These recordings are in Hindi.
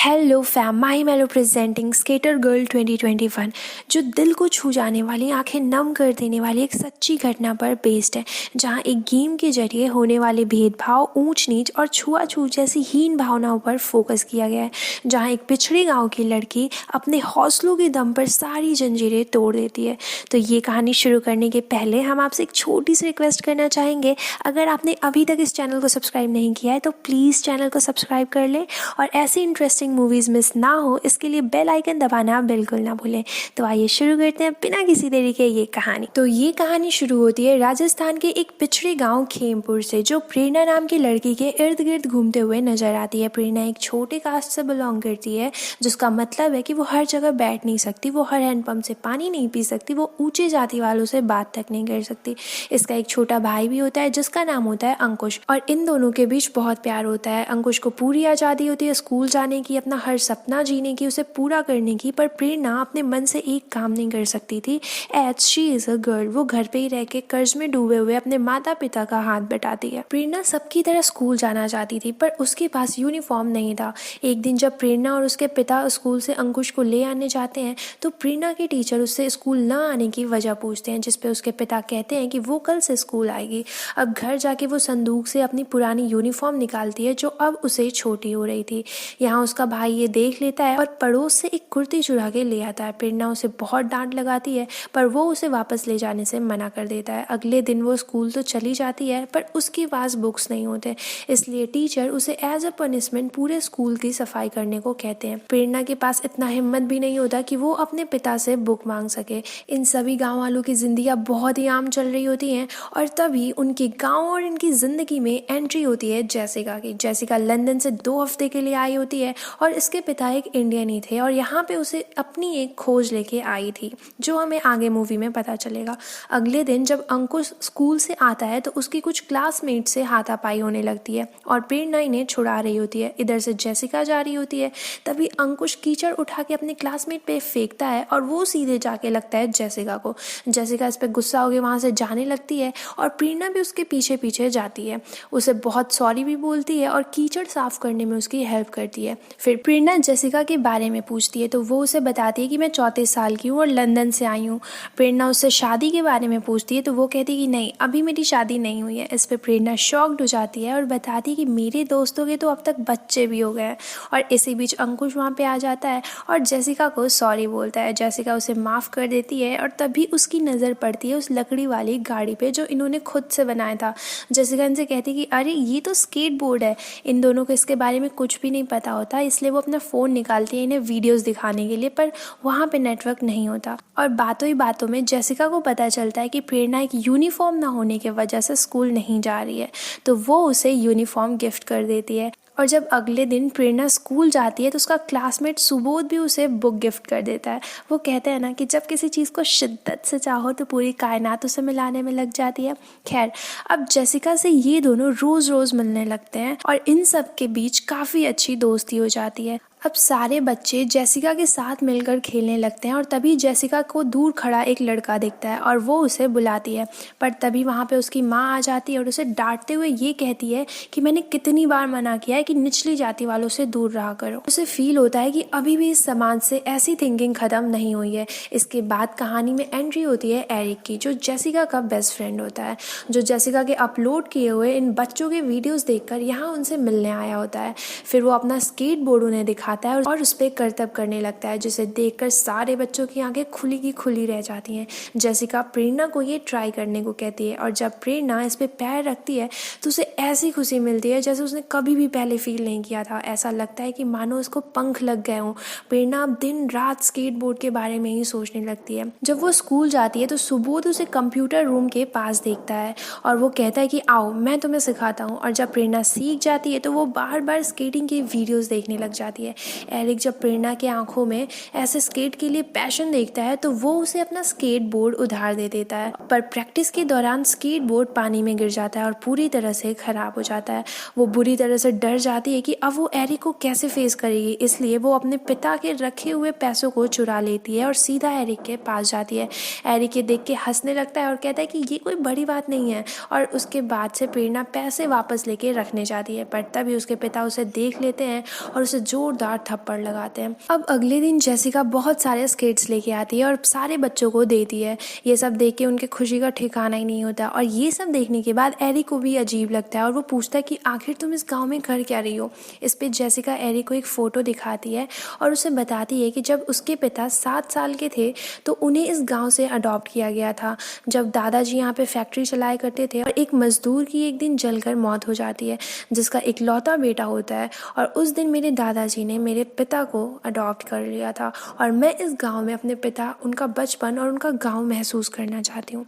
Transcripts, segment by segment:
हेलो फैम, माही मेलो प्रेजेंटिंग स्केटर गर्ल 2021 जो दिल को छू जाने वाली, आंखें नम कर देने वाली एक सच्ची घटना पर बेस्ड है, जहां एक गेम के जरिए होने वाले भेदभाव, ऊंच नीच और छुआछूत जैसी हीन भावनाओं पर फोकस किया गया है। जहां एक पिछड़े गांव की लड़की अपने हौसलों के दम पर सारी जंजीरें तोड़ देती है। तो ये कहानी शुरू करने के पहले हम आपसे एक छोटी सी रिक्वेस्ट करना चाहेंगे। अगर आपने अभी तक इस चैनल को सब्सक्राइब नहीं किया है तो प्लीज़ चैनल को सब्सक्राइब कर लें और ऐसी इंटरेस्टिंग मूवीज मिस ना हो इसके लिए बेल आइकन दबाना बिल्कुल ना भूलें। तो आइए शुरू करते हैं बिना किसी देरी के ये कहानी। तो ये कहानी शुरू होती है राजस्थान के एक पिछड़े गांव खेमपुर से, जो प्रेरणा नाम की लड़की के इर्द गिर्द घूमते हुए नजर आती है। प्रेरणा एक छोटे कास्ट से बिलोंग करती है, जिसका मतलब है कि वो हर जगह बैठ नहीं सकती, वो हर हैंडपंप से पानी नहीं पी सकती, वो ऊंचे जाति वालों से बात तक नहीं कर सकती। इसका एक छोटा भाई भी होता है जिसका नाम होता है अंकुश, और इन दोनों के बीच बहुत प्यार होता है। अंकुश को पूरी आज़ादी होती है स्कूल जाने की, अपना हर सपना जीने की, उसे पूरा करने की। पर प्रेरणा अपने मन से एक काम नहीं कर सकती थी। As she is a girl, वो घर पे ही रह के कर्ज में डूबे हुए अपने माता पिता का हाथ बटाती है। प्रेरणा सबकी तरह स्कूल जाना चाहती थी, पर उसके पास यूनिफॉर्म नहीं था। एक दिन जब प्रेरणा और उसके पिता स्कूल से अंकुश को ले आने जाते हैं तो प्रेरणा के टीचर उससे स्कूल न आने की वजह पूछते हैं, जिसपे उसके पिता कहते हैं कि वो कल से स्कूल आएगी। अब घर जाके वो संदूक से अपनी पुरानी यूनिफॉर्म निकालती है जो अब उसे छोटी हो रही थी। यहाँ उसका भाई ये देख लेता है और पड़ोस से एक कुर्ती चुरा के ले आता है। प्रेरणा उसे बहुत डांट लगाती है, पर वो उसे वापस ले जाने से मना कर देता है। अगले दिन वो स्कूल तो चली जाती है, पर उसके पास बुक्स नहीं होते, इसलिए टीचर उसे एज अ पनिशमेंट पूरे स्कूल की सफाई करने को कहते हैं। प्रेरणा के पास इतना हिम्मत भी नहीं होता कि वो अपने पिता से बुक मांग सके। इन सभी गाँव वालों की जिंदगी बहुत ही आम चल रही होती हैं, और तभी उनके गाँव और इनकी जिंदगी में एंट्री होती है जैसिका की। जैसिका लंदन से 2 हफ्ते के लिए आई होती है, और इसके पिता एक इंडियन ही थे, और यहाँ पे उसे अपनी एक खोज लेके आई थी, जो हमें आगे मूवी में पता चलेगा। अगले दिन जब अंकुश स्कूल से आता है तो उसकी कुछ क्लासमेट से हाथापाई होने लगती है, और प्रेरणा इन्हें छुड़ा रही होती है। इधर से जैसिका जा रही होती है, तभी अंकुश कीचड़ उठा के अपने क्लासमेट पे फेंकता है, और वो सीधे जाके लगता है जैसिका को। जैसिका इस पर गुस्सा होकर वहाँ से जाने लगती है, और प्रेरणा भी उसके पीछे पीछे जाती है। उसे बहुत सॉरी भी बोलती है और कीचड़ साफ करने में उसकी हेल्प करती है। फिर प्रेरणा जैसिका के बारे में पूछती है तो वो उसे बताती है कि मैं 34 साल की हूँ और लंदन से आई हूँ। प्रेरणा उससे शादी के बारे में पूछती है तो वो कहती है कि नहीं, अभी मेरी शादी नहीं हुई है। इस पर प्रेरणा शॉक्ड हो जाती है और बताती है कि मेरे दोस्तों के तो अब तक बच्चे भी हो गए हैं। और इसी बीच अंकुश वहाँ पे आ जाता है और जैसिका को सॉरी बोलता है। जैसिका उसे माफ़ कर देती है, और तभी उसकी नज़र पड़ती है उस लकड़ी वाली गाड़ी पे जो इन्होंने खुद से बनाया था। जैसिका इनसे कहती है कि अरे ये तो स्केट बोर्ड है। इन दोनों को इसके बारे में कुछ भी नहीं पता होता, इसलिए वो अपना फ़ोन निकालती है इन्हें वीडियोस दिखाने के लिए, पर वहाँ पे नेटवर्क नहीं होता। और बातों ही बातों में जैसिका को पता चलता है कि प्रेरणा एक यूनिफॉर्म ना होने की वजह से स्कूल नहीं जा रही है, तो वो उसे यूनिफॉर्म गिफ्ट कर देती है। और जब अगले दिन प्रेरणा स्कूल जाती है तो उसका क्लासमेट सुबोध भी उसे बुक गिफ्ट कर देता है। वो कहते हैं ना कि जब किसी चीज़ को शिद्दत से चाहो तो पूरी कायनात उसे मिलाने में लग जाती है। खैर, अब जैसिका से ये दोनों रोज़ रोज़ मिलने लगते हैं, और इन सब के बीच काफ़ी अच्छी दोस्ती हो जाती है। अब सारे बच्चे जैसिका के साथ मिलकर खेलने लगते हैं, और तभी जैसिका को दूर खड़ा एक लड़का दिखता है और वो उसे बुलाती है। पर तभी वहाँ पे उसकी माँ आ जाती है और उसे डांटते हुए ये कहती है कि मैंने कितनी बार मना किया है कि निचली जाति वालों से दूर रहा करो। उसे फील होता है कि अभी भी इस समाज से ऐसी थिंकिंग ख़त्म नहीं हुई है। इसके बाद कहानी में एंट्री होती है एरिक की, जो जैसिका का बेस्ट फ्रेंड होता है, जो जैसिका के अपलोड किए हुए इन बच्चों के वीडियोज़ देखकर यहाँ उनसे मिलने आया होता है। फिर वो अपना स्केट बोर्ड उन्हें दिखाता है और उस पर करतब करने लगता है, जिसे देखकर सारे बच्चों की आंखें खुली की खुली रह जाती हैं। जैसिका प्रेरणा को ये ट्राई करने को कहती है, और जब प्रेरणा इस पे पैर रखती है तो उसे ऐसी खुशी मिलती है जैसे उसने कभी भी पहले फील नहीं किया था। ऐसा लगता है कि मानो उसको पंख लग गए हों। प्रेरणा अब दिन रात स्केट बोर्ड के बारे में ही सोचने लगती है। जब वो स्कूल जाती है तो सुबोध उसे कंप्यूटर रूम के पास देखता है, और वो कहता है कि आओ मैं तुम्हें सिखाता हूँ। और जब प्रेरणा सीख जाती है तो वो बार बार स्केटिंग के वीडियोस देखने लग जाती है। एरिक जब प्रेरणा के आंखों में ऐसे स्केट के लिए पैशन देखता है तो वो उसे अपना स्केट बोर्ड उधार दे देता है, पर प्रैक्टिस के दौरान स्केट बोर्ड पानी में गिर जाता है और पूरी तरह से खराब हो जाता है। वो बुरी तरह से डर जाती है कि अब वो एरिक को कैसे फेस करेगी, इसलिए वो अपने पिता के रखे हुए पैसों को चुरा लेती है और सीधा एरिक के पास जाती है। एरिक ये देख के हंसने लगता है और कहता है कि ये कोई बड़ी बात नहीं है, और उसके बाद से प्रेरणा पैसे वापस लेके रखने जाती है, पर तभी उसके पिता उसे देख लेते हैं और उसे जोरदार जोरदार थप्पड़ लगाते हैं। अब अगले दिन जेसिका बहुत सारे स्केट्स लेके आती है और सारे बच्चों को देती है। ये सब देख के उनके खुशी का ठिकाना ही नहीं होता और ये सब देखने के बाद एरिक को भी अजीब लगता है और वो पूछता है कि आखिर तुम इस गाँव में कर क्या रही हो। इस पर जेसिका एरिक को एक फ़ोटो दिखाती है और उसे बताती है कि जब उसके पिता 7 साल के थे तो उन्हें इस गांव से अडॉप्ट किया गया था, जब दादाजी यहाँ पे फैक्ट्री चलाया करते थे और एक मजदूर की एक दिन जलकर मौत हो जाती है जिसका इकलौता बेटा होता है। और उस दिन मेरे दादाजी ने मेरे पिता को अडॉप्ट कर लिया था और मैं इस गांव में अपने पिता, उनका बचपन और उनका गांव महसूस करना चाहती हूँ।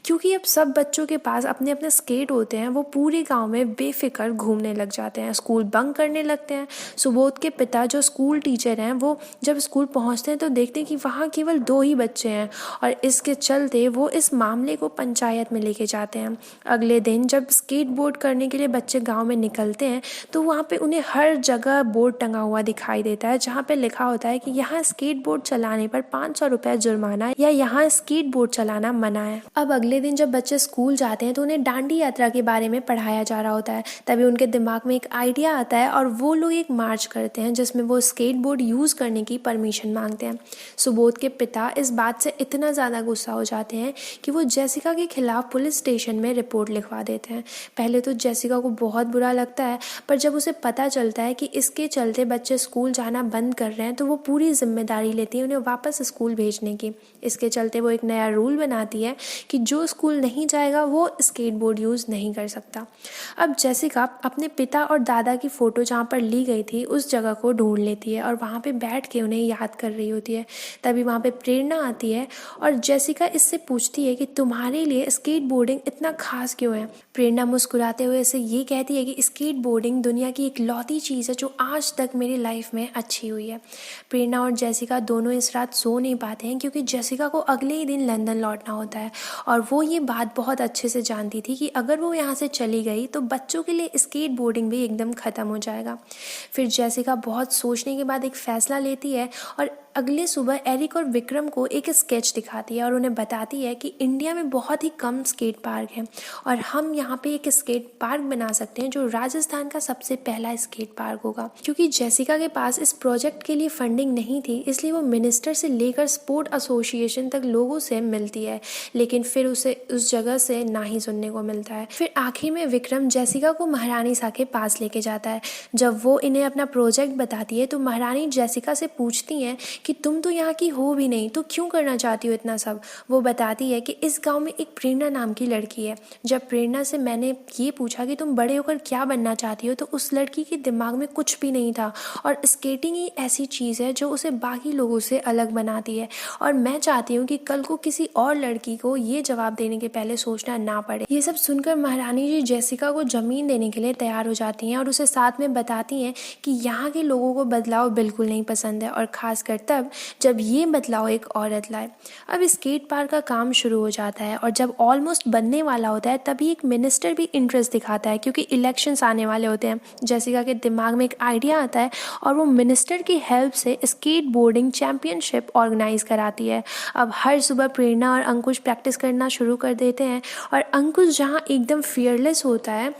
क्योंकि अब सब बच्चों के पास अपने अपने स्केट होते हैं, वो पूरे गांव में बेफिक्र घूमने लग जाते हैं, स्कूल बंक करने लगते हैं। सुबोध के पिता जो स्कूल टीचर हैं, वो जब स्कूल पहुंचते हैं तो देखते हैं कि वहाँ केवल 2 ही बच्चे हैं और इसके चलते वो इस मामले को पंचायत में लेके जाते हैं। अगले दिन जब स्केट बोर्ड करने के लिए बच्चे गाँव में निकलते हैं तो वहाँ पर उन्हें हर जगह बोर्ड टंगा हुआ दिखाई देता है जहाँ पर लिखा होता है कि यहाँ स्केट बोर्ड चलाने पर 500 रुपये जुर्माना या यहाँ स्केट बोर्ड चलाना मना है। अब अगले दिन जब बच्चे स्कूल जाते हैं तो उन्हें डांडी यात्रा के बारे में पढ़ाया जा रहा होता है। तभी उनके दिमाग में एक आइडिया आता है और वो लोग एक मार्च करते हैं जिसमें वो स्केट बोर्ड यूज़ करने की परमिशन मांगते हैं। सुबोध के पिता इस बात से इतना ज़्यादा गुस्सा हो जाते हैं कि वो जेसिका के खिलाफ पुलिस स्टेशन में रिपोर्ट लिखवा देते हैं। पहले तो जेसिका को बहुत बुरा लगता है, पर जब उसे पता चलता है कि इसके चलते बच्चे स्कूल जाना बंद कर रहे हैं तो वो पूरी जिम्मेदारी लेती है उन्हें वापस स्कूल भेजने की। इसके चलते वो एक नया रूल बनाती है कि जो स्कूल नहीं जाएगा वो स्केटबोर्ड यूज़ नहीं कर सकता। अब जेसिका अपने पिता और दादा की फ़ोटो जहाँ पर ली गई थी उस जगह को ढूंढ लेती है और वहाँ पे बैठ के उन्हें याद कर रही होती है। तभी वहाँ पे प्रेरणा आती है और जेसिका इससे पूछती है कि तुम्हारे लिए स्केटबोर्डिंग इतना खास क्यों है। प्रेरणा मुस्कुराते हुए इसे ये कहती है कि स्केटबोर्डिंग दुनिया की इकलौती चीज़ है जो आज तक मेरी लाइफ में अच्छी हुई है। प्रेरणा और जेसिका दोनों इस रात सो नहीं पाते हैं क्योंकि जेसिका को अगले ही दिन लंदन लौटना होता है और वो ये बात बहुत अच्छे से जानती थी कि अगर वो यहाँ से चली गई तो बच्चों के लिए स्केट बोर्डिंग भी एकदम ख़त्म हो जाएगा। फिर जेसिका बहुत सोचने के बाद एक फ़ैसला लेती है और अगले सुबह एरिक और विक्रम को एक स्केच दिखाती है और उन्हें बताती है कि इंडिया में बहुत ही कम स्केट पार्क हैं और हम यहाँ पे एक स्केट पार्क बना सकते हैं जो राजस्थान का सबसे पहला स्केट पार्क होगा। क्योंकि जेसिका के पास इस प्रोजेक्ट के लिए फंडिंग नहीं थी इसलिए वो मिनिस्टर से लेकर स्पोर्ट एसोसिएशन तक लोगों से मिलती है, लेकिन फिर उसे उस जगह से ना ही सुनने को मिलता है। फिर आखिर में विक्रम जेसिका को महारानी सा के पास लेके जाता है। जब वो इन्हें अपना प्रोजेक्ट बताती है तो महारानी जेसिका से पूछती हैं कि तुम तो यहाँ की हो भी नहीं तो क्यों करना चाहती हो इतना सब। वो बताती है कि इस गांव में एक प्रेरणा नाम की लड़की है। जब प्रेरणा से मैंने ये पूछा कि तुम बड़े होकर क्या बनना चाहती हो तो उस लड़की के दिमाग में कुछ भी नहीं था और स्केटिंग ही ऐसी चीज़ है जो उसे बाकी लोगों से अलग बनाती है और मैं चाहती हूँ कि कल को किसी और लड़की को ये जवाब देने के पहले सोचना ना पड़े। ये सब सुनकर महारानी जी जेसिका को ज़मीन देने के लिए तैयार हो जाती हैं और उसे साथ में बताती हैं कि यहाँ के लोगों को बदलाव बिल्कुल नहीं पसंद है और ख़ासकर तब जब ये बदलाव एक औरत लाए। अब स्केट पार्क का काम शुरू हो जाता है और जब ऑलमोस्ट बनने वाला होता है तभी एक मिनिस्टर भी इंटरेस्ट दिखाता है क्योंकि इलेक्शंस आने वाले होते हैं। जेसिका के दिमाग में एक आइडिया आता है और वो मिनिस्टर की हेल्प से स्केट बोर्डिंग चैम्पियनशिप ऑर्गेनाइज कराती है। अब हर सुबह प्रेरणा और अंकुश प्रैक्टिस करना शुरू कर देते हैं और अंकुश जहाँ एकदम फियरलेस होता है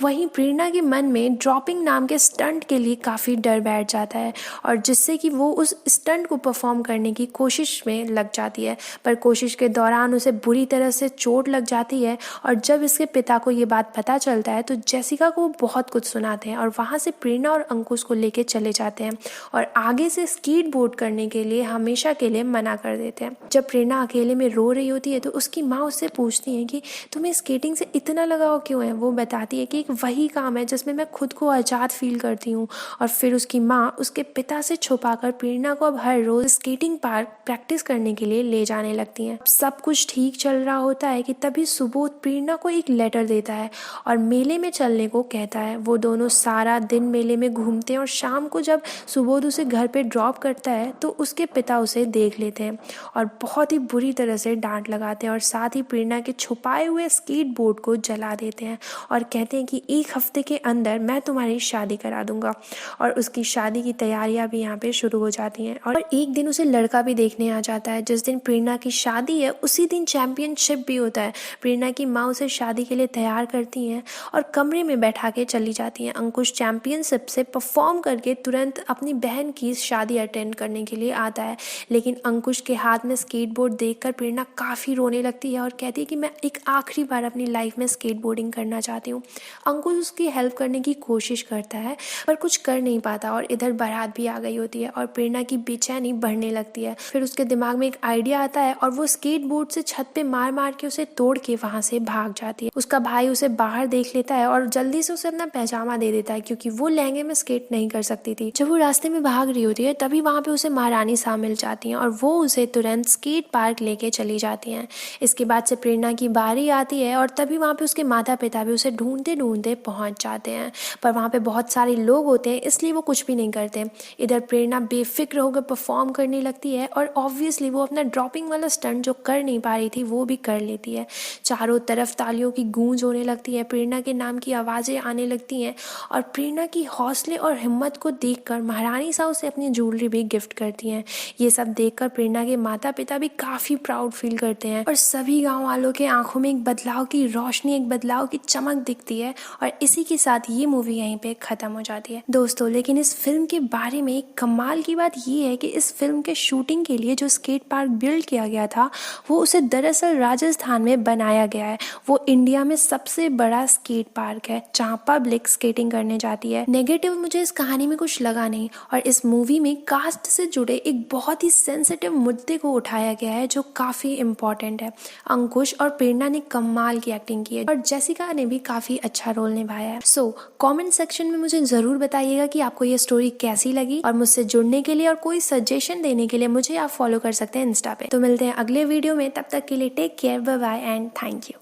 वहीं प्रेरणा के मन में ड्रॉपिंग नाम के स्टंट के लिए काफ़ी डर बैठ जाता है और जिससे कि वो उस स्टंट को परफॉर्म करने की कोशिश में लग जाती है, पर कोशिश के दौरान उसे बुरी तरह से चोट लग जाती है और जब इसके पिता को ये बात पता चलता है तो जेसिका को बहुत कुछ सुनाते हैं और वहाँ से प्रेरणा और अंकुश को लेके चले जाते हैं और आगे से स्केट बोर्ड करने के लिए हमेशा के लिए मना कर देते हैं। जब प्रेरणा अकेले में रो रही होती है तो उसकी माँ उससे पूछती है कि तुम्हें स्केटिंग से इतना लगाव क्यों है। वो बताती है कि एक वही काम है जिसमें मैं खुद को आज़ाद फील करती हूँ और फिर उसकी माँ उसके पिता से छुपाकर प्रेरणा को अब हर रोज स्केटिंग पार्क प्रैक्टिस करने के लिए ले जाने लगती हैं। सब कुछ ठीक चल रहा होता है कि तभी सुबोध प्रेरणा को एक लेटर देता है और मेले में चलने को कहता है। वो दोनों सारा दिन मेले में घूमते हैं और शाम को जब सुबोध उसे घर पे ड्रॉप करता है तो उसके पिता उसे देख लेते हैं और बहुत ही बुरी तरह से डांट लगाते हैं और साथ ही प्रेरणा के छुपाए हुए स्केट बोर्ड को जला देते हैं और कहते हैं कि 1 हफ्ते के अंदर मैं तुम्हारी शादी करा दूंगा। और उसकी शादी की तैयारियां भी यहाँ पे शुरू हो जाती हैं। और एक दिन उसे लड़का भी देखने आ जाता है। जिस दिन प्रेरणा की शादी है उसी दिन चैंपियनशिप भी होता है। प्रेरणा की माँ उसे शादी के लिए तैयार करती हैं और कमरे में बैठा के चली जाती हैं। अंकुश चैंपियनशिप से परफॉर्म करके तुरंत अपनी बहन की शादी अटेंड करने के लिए आता है। लेकिन अंकुश के हाथ में स्केटबोर्ड देखकर प्रेरणा काफ़ी रोने लगती है और कहती है कि मैं एक आखिरी बार अपनी लाइफ में स्केटबोर्डिंग करना चाहती हूँ। अंकुश उसकी हेल्प करने की कोशिश करता है पर कुछ कर नहीं पाता। और इधर बारात भी आ गई होती है और प्रेरणा की बेचैनी बढ़ने लगती है। फिर उसके दिमाग में एक आइडिया आता है और वो स्केटबोर्ड से छत पे मार मार के उसे तोड़ के वहां से भाग जाती है। उसका भाई उसे बाहर देख लेता है और जल्दी से उसे अपना पैजामा दे देता है क्योंकि वो लहंगे में स्केट नहीं कर सकती थी। जब वो रास्ते में भाग रही होती है तभी वहां पे उसे महारानी साहब मिल जाती हैं और वो उसे तुरंत स्केट पार्क लेके चली जाती हैं। इसके बाद से प्रेरणा की बारी आती है और तभी वहां पे उसके माता पिता भी उसे ढूंढते ढूंढते पहुंच जाते हैं। पर वहां पे बहुत सारे लोग होते हैं इसलिए वो कुछ भी नहीं करते। इधर प्रेरणा बेफिक्र होकर परफॉर्म करने लगती है और ऑब्वियसली वो अपना ड्रॉपिंग वाला स्टंट जो कर नहीं पा रही थी वो भी कर लेती है। चारों तरफ तालियों की गूंज होने लगती है, प्रेरणा के नाम की आवाज़ें आने लगती हैं और प्रेरणा की हौसले और हिम्मत को देखकर महारानी साहब उसे अपनी ज्वेलरी भी गिफ्ट करती हैं। ये सब देखकर प्रेरणा के माता पिता भी काफ़ी प्राउड फील करते हैं और सभी गाँव वालों के आंखों में एक बदलाव की रोशनी, एक बदलाव की चमक दिखती है। और इसी के साथ ये मूवी यहीं पे ख़त्म हो जाती है दोस्तों। लेकिन इस फिल्म के बारे में एक कमाल की बात ये है कि इस फिल्म के शूटिंग के लिए जो स्केट पार्क बिल्ड किया गया था वो उसे दरअसल राजस्थान में बनाया गया है। वो इंडिया में सबसे बड़ा स्केट पार्क है जहाँ पब्लिक स्केटिंग करने जाती है। नेगेटिव मुझे इस कहानी में कुछ लगा नहीं। और इस मूवी में कास्ट से जुड़े एक बहुत ही सेंसिटिव मुद्दे को उठाया गया है जो काफ़ी इम्पोर्टेंट है। अंकुश और प्रेरणा ने कमाल की एक्टिंग की है और जेसिका ने भी काफ़ी अच्छा रोल निभाया है। सो कमेंट सेक्शन में मुझे ज़रूर बताइएगा कि आपको ये स्टोरी कैसी लगी। और मुझसे जुड़ने के लिए और कोई सजेशन देने के लिए मुझे आप फॉलो कर सकते हैं इंस्टा पे। तो मिलते हैं अगले वीडियो में, तब तक के लिए take care, bye bye and thank you.